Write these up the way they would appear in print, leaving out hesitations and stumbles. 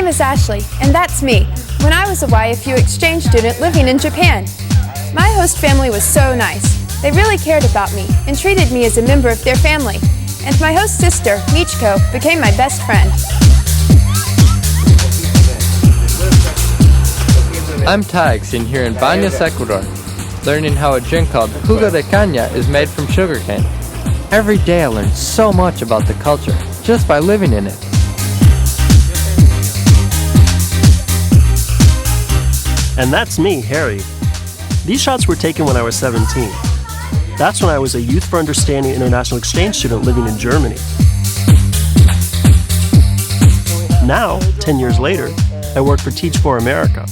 is Ashley, and that's me, when I was a YFU exchange student living in Japan. My host family was so nice. They really cared about me and treated me as a member of their family. And my host sister, Michiko, became my best friend. I'm Tags in here in Baños, Ecuador, learning how a drink called jugo de caña is made from sugarcane. Every day I learn so much about the culture just by living in it. And that's me, Harry. These shots were taken when I was 17. That's when I was a Youth for Understanding international exchange student living in Germany. Now, 10 years later, I work for Teach for America.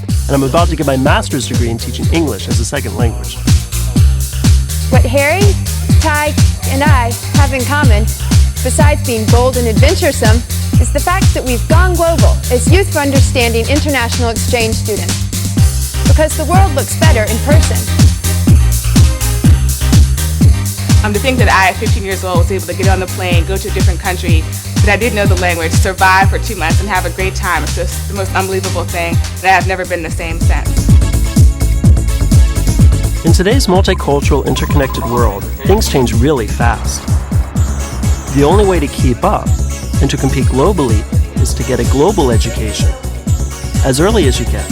And I'm about to get my master's degree in teaching English as a second language. What Harry, Ty, and I have in common, besides being bold and adventuresome, is the fact that we've gone global as Youth for Understanding international exchange students. Because the world looks better in person. To think that I, at 15 years old, was able to get on the plane, go to a different country, that I didn't know the language, survive for 2 months, and have a great time. It's just the most unbelievable thing, and I've never been the same since. In today's multicultural, interconnected world, things change really fast. The only way to keep up and to compete globally is to get a global education as early as you can.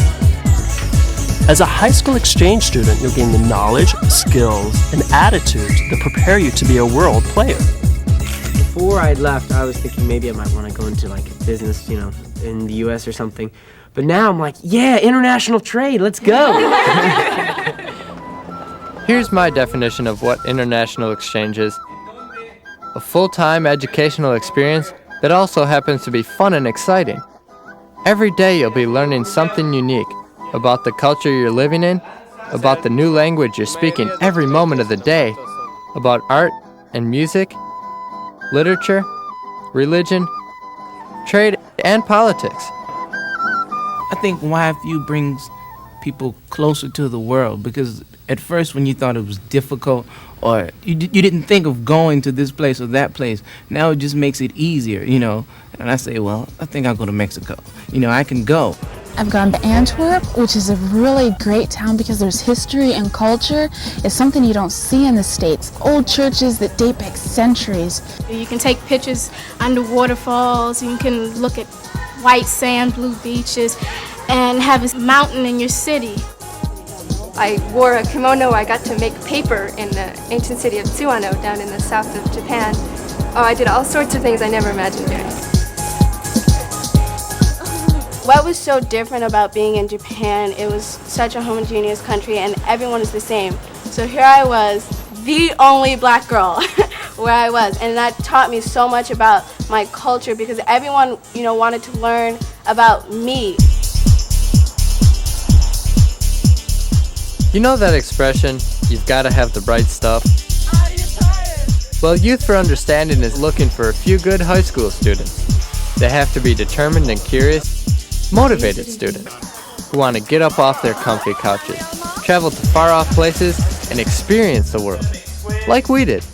As a high school exchange student, you'll gain the knowledge, skills, and attitudes that prepare you to be a world player. Before I left, I was thinking maybe I might want to go into like business, in the US or something. But now I'm like, yeah, international trade, let's go. Here's my definition of what international exchange is. A full-time educational experience that also happens to be fun and exciting. Every day you'll be learning something unique about the culture you're living in, about the new language you're speaking every moment of the day, about art and music, literature, religion, trade, and politics. I think YFU brings people closer to the world because at first when you thought it was difficult or you didn't think of going to this place or that place, now it just makes it easier, And I say, well, I think I'll go to Mexico. I can go. I've gone to Antwerp, which is a really great town because there's history and culture. It's something you don't see in the States. Old churches that date back centuries. You can take pictures under waterfalls, you can look at white sand, blue beaches, and have a mountain in your city. I wore a kimono. I got to make paper in the ancient city of Tsuwano down in the south of Japan. I did all sorts of things I never imagined doing. What was so different about being in Japan, it was such a homogeneous country and everyone is the same. So here I was, the only black girl where I was, and that taught me so much about my culture because everyone, wanted to learn about me. You know that expression, you've got to have the right stuff? Well, Youth for Understanding is looking for a few good high school students. They have to be determined and curious, motivated students who want to get up off their comfy couches, travel to far-off places, and experience the world, like we did.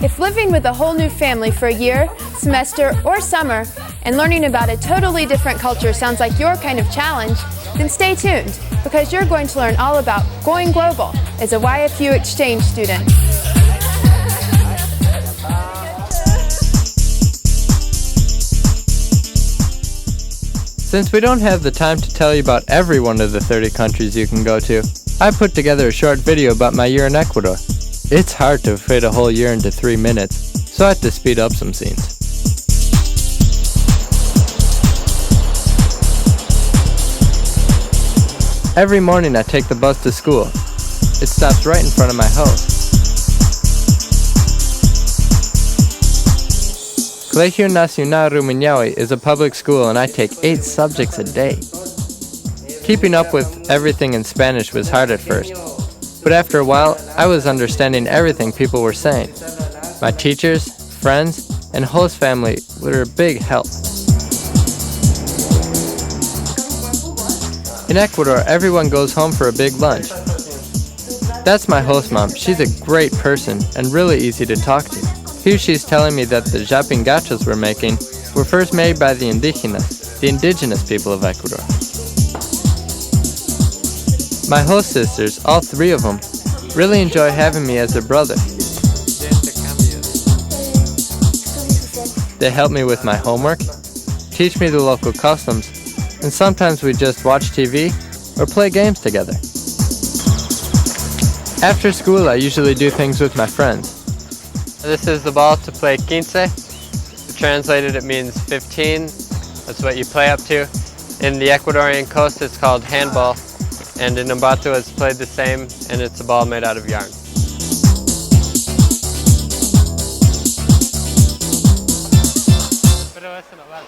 If living with a whole new family for a year, semester, or summer, and learning about a totally different culture sounds like your kind of challenge, then stay tuned, because you're going to learn all about going global as a YFU exchange student. Since we don't have the time to tell you about every one of the 30 countries you can go to, I put together a short video about my year in Ecuador. It's hard to fit a whole year into 3 minutes, so I had to speed up some scenes. Every morning I take the bus to school. It stops right in front of my house. Colegio Nacional Rumiñahui is a public school and I take 8 subjects a day. Keeping up with everything in Spanish was hard at first, but after a while I was understanding everything people were saying. My teachers, friends, and host family were a big help. In Ecuador, everyone goes home for a big lunch. That's my host mom. She's a great person and really easy to talk to. Here she's telling me that the japingachos we're making were first made by the indigenous people of Ecuador. My host sisters, all three of them, really enjoy having me as their brother. They help me with my homework, teach me the local customs, and sometimes we just watch TV or play games together. After school, I usually do things with my friends. This is the ball to play quince. Translated, it means 15. That's what you play up to. In the Ecuadorian coast, it's called handball. And in Ambato, it's played the same, and it's a ball made out of yarn.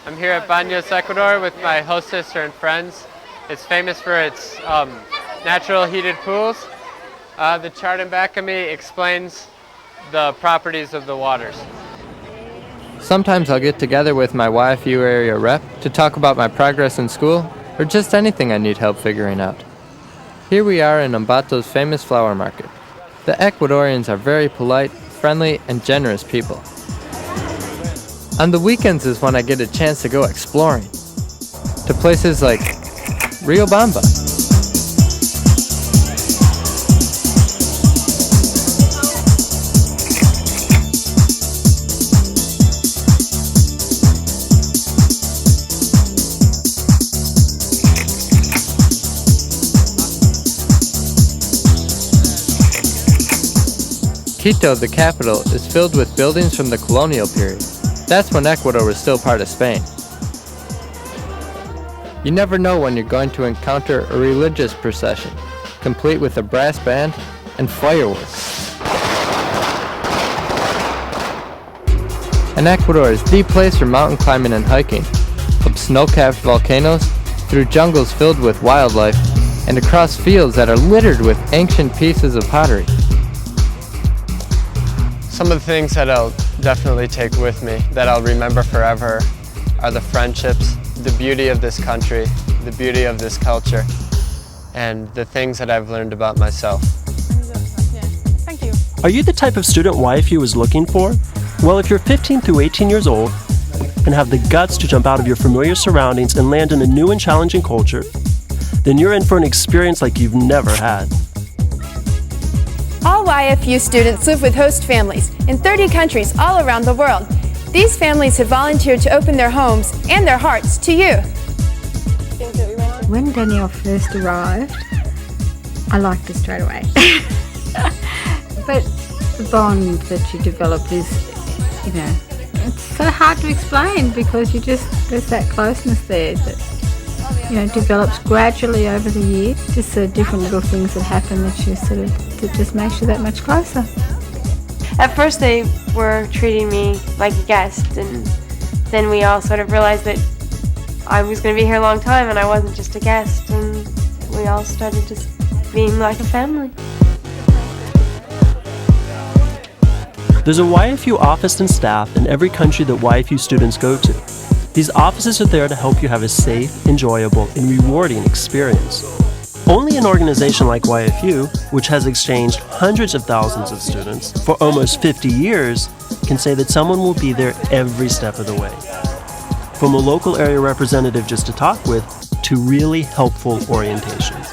I'm here at Baños, Ecuador with my host sister and friends. It's famous for its natural heated pools. The chart in back of me explains the properties of the waters. Sometimes I'll get together with my YFU area rep to talk about my progress in school or just anything I need help figuring out. Here we are in Ambato's famous flower market. The Ecuadorians are very polite, friendly, and generous people. On the weekends is when I get a chance to go exploring to places like Riobamba. Quito, the capital, is filled with buildings from the colonial period. That's when Ecuador was still part of Spain. You never know when you're going to encounter a religious procession, complete with a brass band and fireworks. And Ecuador is the place for mountain climbing and hiking, up snow-capped volcanoes, through jungles filled with wildlife, and across fields that are littered with ancient pieces of pottery. Some of the things that I'll definitely take with me, that I'll remember forever, are the friendships, the beauty of this country, the beauty of this culture, and the things that I've learned about myself. Thank you. Are you the type of student YFU is looking for? Well, if you're 15 through 18 years old and have the guts to jump out of your familiar surroundings and land in a new and challenging culture, then you're in for an experience like you've never had. All YFU students live with host families in 30 countries all around the world. These families have volunteered to open their homes and their hearts to you. When Danielle first arrived, I liked her straight away. But the bond that you develop is, it's so hard to explain because there's that closeness there that, develops gradually over the years. Just different little things that happen that just makes you that much closer. At first they were treating me like a guest, and then we all sort of realized that I was going to be here a long time and I wasn't just a guest, and we all started just being like a family. There's a YFU office and staff in every country that YFU students go to. These offices are there to help you have a safe, enjoyable, and rewarding experience. Only an organization like YFU, which has exchanged hundreds of thousands of students for almost 50 years, can say that someone will be there every step of the way. From a local area representative just to talk with, to really helpful orientations.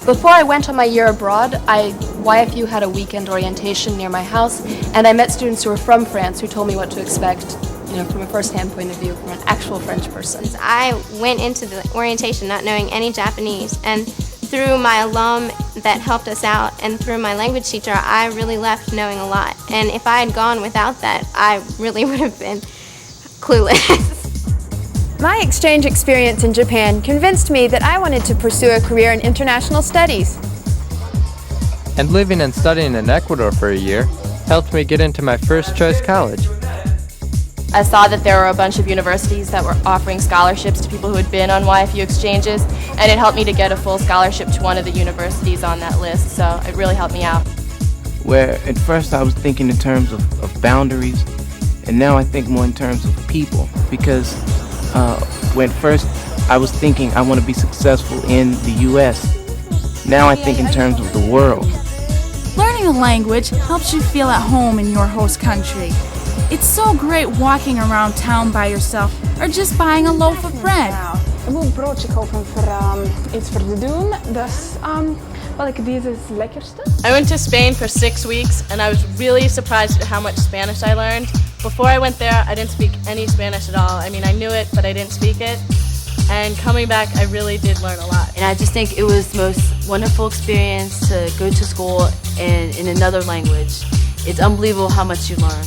Before I went on my year abroad, YFU had a weekend orientation near my house, and I met students who were from France who told me what to expect, from a first-hand point of view, from an actual French person. I went into the orientation not knowing any Japanese, and through my alum that helped us out and through my language teacher, I really left knowing a lot. And if I had gone without that, I really would have been clueless. My exchange experience in Japan convinced me that I wanted to pursue a career in international studies. And living and studying in Ecuador for a year helped me get into my first choice college. I saw that there were a bunch of universities that were offering scholarships to people who had been on YFU exchanges, and it helped me to get a full scholarship to one of the universities on that list, so it really helped me out. Where at first I was thinking in terms of boundaries, and now I think more in terms of people, because when first I was thinking I want to be successful in the U.S., now I think in terms of the world. Learning a language helps you feel at home in your host country. It's so great walking around town by yourself or just buying a loaf of bread. Ik moet een broodje kopen voor iets voor te doen. Dus welke deze is het lekkerste? I went to Spain for 6 weeks and I was really surprised at how much Spanish I learned. Before I went there, I didn't speak any Spanish at all. I mean, I knew it, but I didn't speak it. And coming back, I really did learn a lot. And I just think it was the most wonderful experience to go to school in another language. It's unbelievable how much you learn.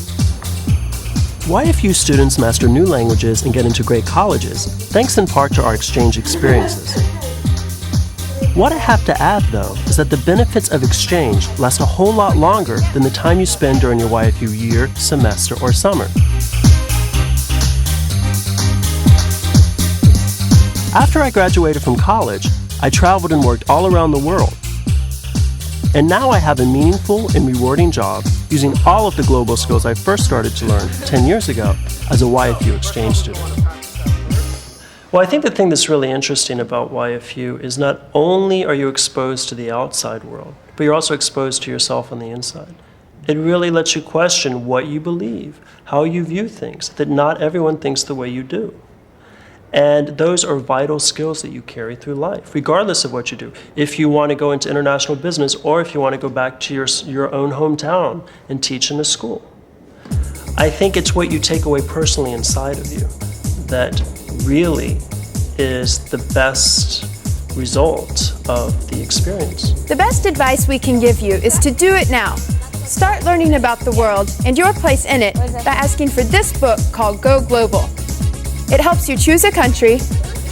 YFU students master new languages and get into great colleges, thanks in part to our exchange experiences. What I have to add, though, is that the benefits of exchange last a whole lot longer than the time you spend during your YFU year, semester, or summer. After I graduated from college, I traveled and worked all around the world. And now I have a meaningful and rewarding job using all of the global skills I first started to learn 10 years ago as a YFU exchange student. Well, I think the thing that's really interesting about YFU is not only are you exposed to the outside world, but you're also exposed to yourself on the inside. It really lets you question what you believe, how you view things, that not everyone thinks the way you do. And those are vital skills that you carry through life, regardless of what you do. If you want to go into international business or if you want to go back to your own hometown and teach in a school. I think it's what you take away personally inside of you that really is the best result of the experience. The best advice we can give you is to do it now. Start learning about the world and your place in it by asking for this book called Go Global. It helps you choose a country,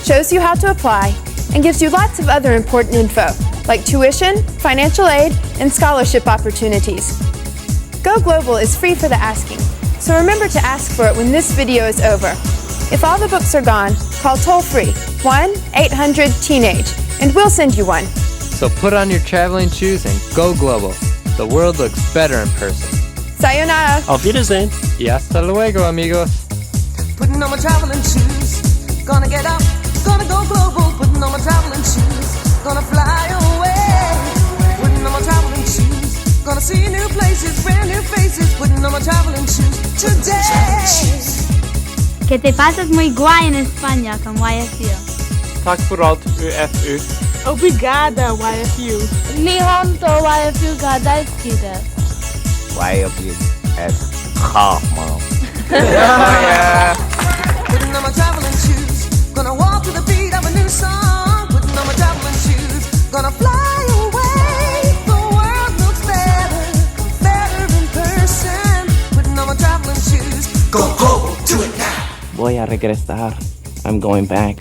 shows you how to apply, and gives you lots of other important info, like tuition, financial aid, and scholarship opportunities. Go Global is free for the asking, so remember to ask for it when this video is over. If all the books are gone, call toll-free 1-800-TEENAGE, and we'll send you one. So put on your traveling shoes and go global. The world looks better in person. Sayonara. Auf Wiedersehen. Y hasta luego, amigos. Putting on my traveling shoes, gonna get up, gonna go global. Putting on my traveling shoes, gonna fly away. Putting on my traveling shoes, gonna see new places, brand new faces. Putting on my traveling shoes today. Que te pases muy guay en España con YFU. Tack för allt, YFU. Obrigada, YFU. Nihon to YFU ga daisuki desu. YFU as half mom. Yeah. Putting on my traveling shoes, gonna walk to the beat of a new song. Putting on my traveling shoes, gonna fly away. The world looks better, better in person. Putting on my traveling shoes, go global, do it now. Voy a regresar. I'm going back.